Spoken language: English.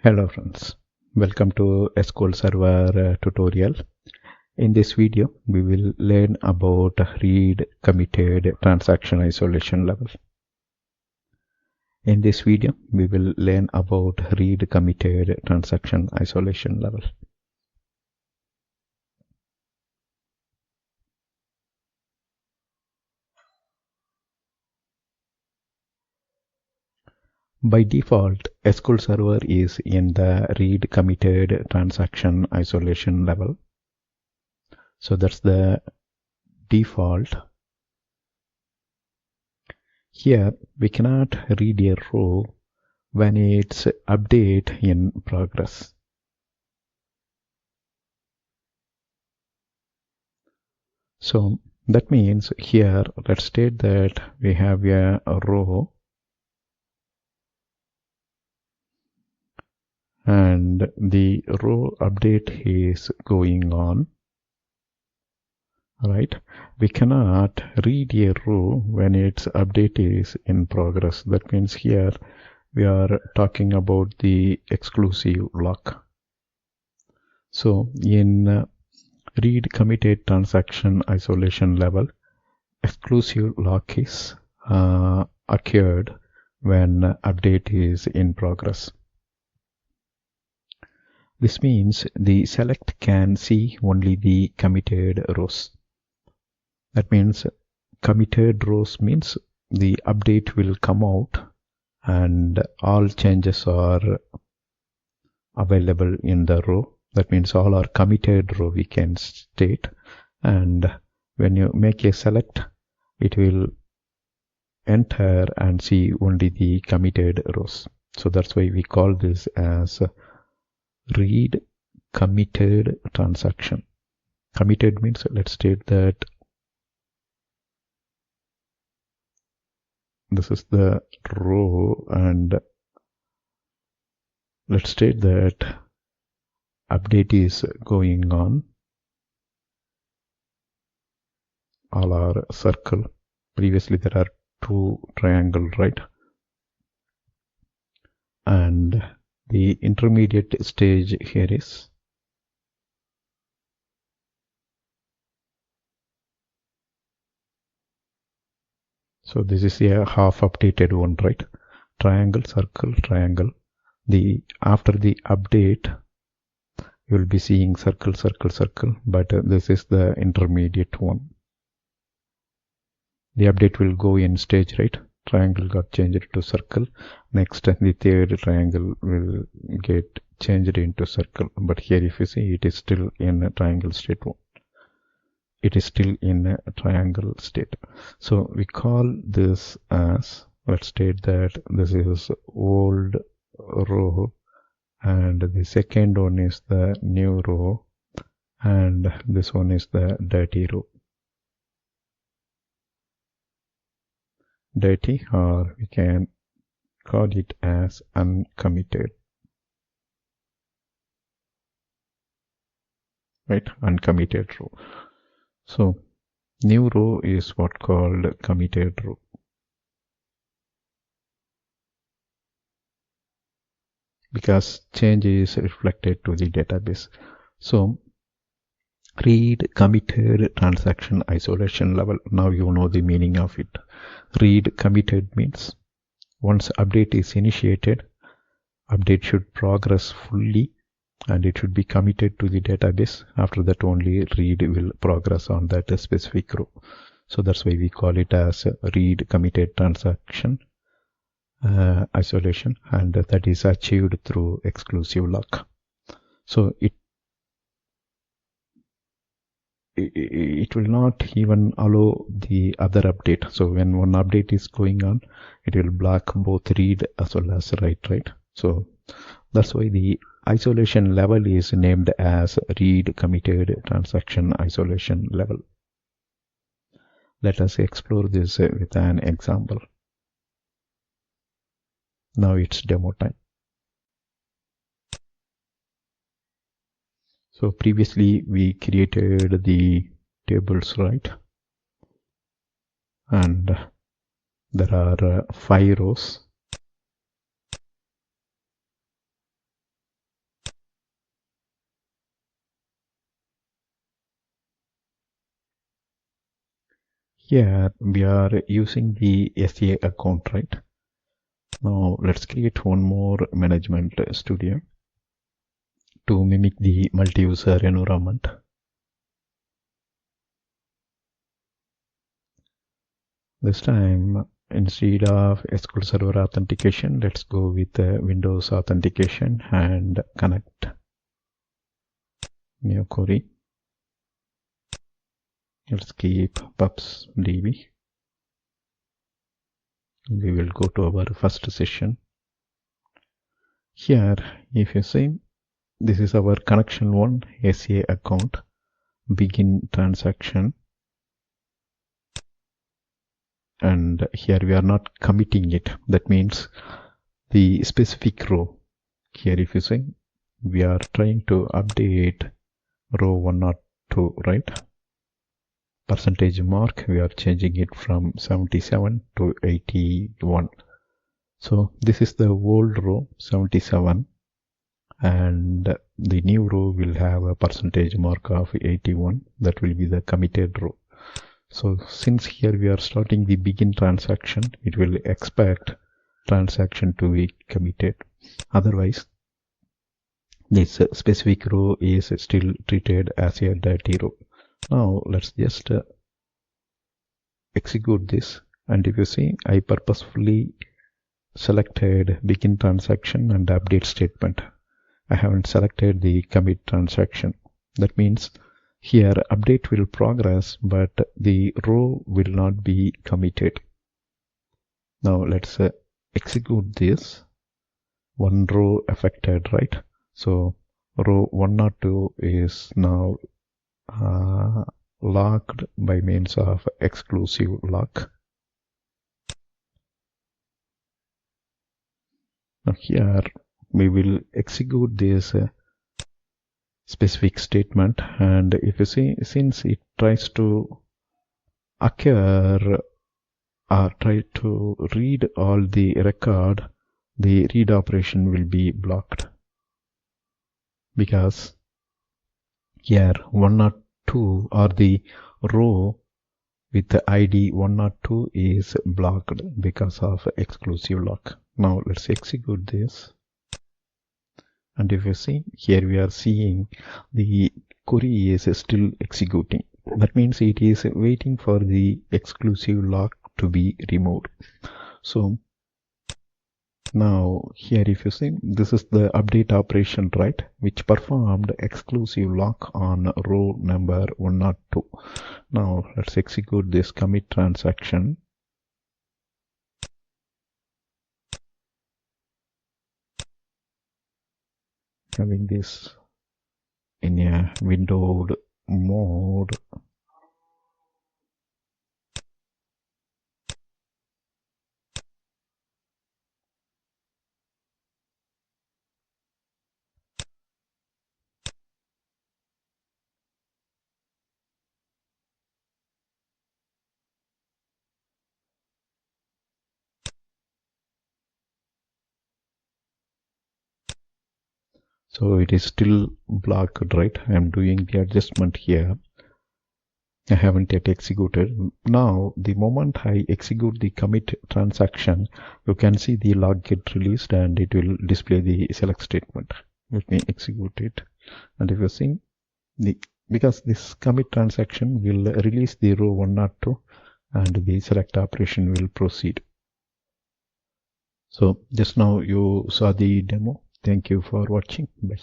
Hello friends, welcome to SQL Server tutorial. In this video, we will learn about read committed transaction isolation level. In this video, we will learn about read committed transaction isolation level. By default, SQL Server is in the read committed transaction isolation level. So that's the default. Here, we cannot read a row when it's update in progress. So that means here, let's state that we have a row and the row update is going on. Right? We cannot read a row when its update is in progress. That means here we are talking about the exclusive lock. So in read committed transaction isolation level, exclusive lock is occurred when update is in progress. This means the select can see only the committed rows. That means committed rows means the update will come out and all changes are available in the row. That means all are committed row we can state, and when you make a select, it will enter and see only the committed rows. So that's why we call this as read committed transaction. Committed means, let's state that this is the row and let's state that update is going on. All are circle. Previously there are two triangle, right? And the intermediate stage here is so this is a half updated one, right? Triangle, circle, triangle. After the update, you will be seeing circle, circle, circle, but this is the intermediate one. The update will go in stage, right? Triangle got changed to circle. Next, the third triangle will get changed into circle. But here, if you see, it is still in a triangle state one. It is still in a triangle state. So we call this as, let's state that this is old row and the second one is the new row and this one is the dirty row. Dirty, or we can call it as uncommitted. Right? Uncommitted row. So new row is what called committed row. Because change is reflected to the database. So read committed transaction isolation level. Now you know the meaning of it. Read committed means once update is initiated, update should progress fully and it should be committed to the database. After that only read will progress on that specific row. So that's why we call it as read committed transaction isolation, and that is achieved through exclusive lock. So it will not even allow the other update. So when one update is going on, it will block both read as well as write, right? So that's why the isolation level is named as read committed transaction isolation level. Let us explore this with an example. Now it's demo time. So previously we created the tables, right? And there are 5 rows. Here we are using the SA account, right? Now let's create one more management studio to mimic the multi-user environment. This time, instead of SQL Server authentication, let's go with Windows authentication and connect. New query. Let's keep pubs db. We will go to our first session. Here, if you see, this is our connection 1 SA account, begin transaction. And here we are not committing it. That means the specific row. Here if you see, we are trying to update row 102, right? Percentage mark, we are changing it from 77 to 81. So this is the old row 77, and the new row will have a percentage mark of 81. That will be the committed row. So since here we are starting the begin transaction, it will expect transaction to be committed. Otherwise, this specific row is still treated as a dirty row. Now let's just execute this, and if you see, I purposefully selected begin transaction and update statement. I haven't selected the commit transaction. That means here update will progress, but the row will not be committed. Now let's execute this. One row affected, right? So row 102 is now locked by means of exclusive lock. Now here we will execute this specific statement, and if you see, since it tries to occur or try to read all the record, the read operation will be blocked, because here 102 or the row with the ID 102 is blocked because of exclusive lock. Now let's execute this. And if you see, here we are seeing the query is still executing. That means it is waiting for the exclusive lock to be removed. So now here if you see, this is the update operation, right, which performed exclusive lock on row number 102. Now let's execute this commit transaction. Having this in a windowed mode. So it is still blocked, right? I am doing the adjustment here. I haven't yet executed. Now, the moment I execute the commit transaction, you can see the log get released and it will display the select statement. Let me execute it. And if you see, because this commit transaction will release the row 102 and the select operation will proceed. So just now you saw the demo. Thank you for watching. Bye.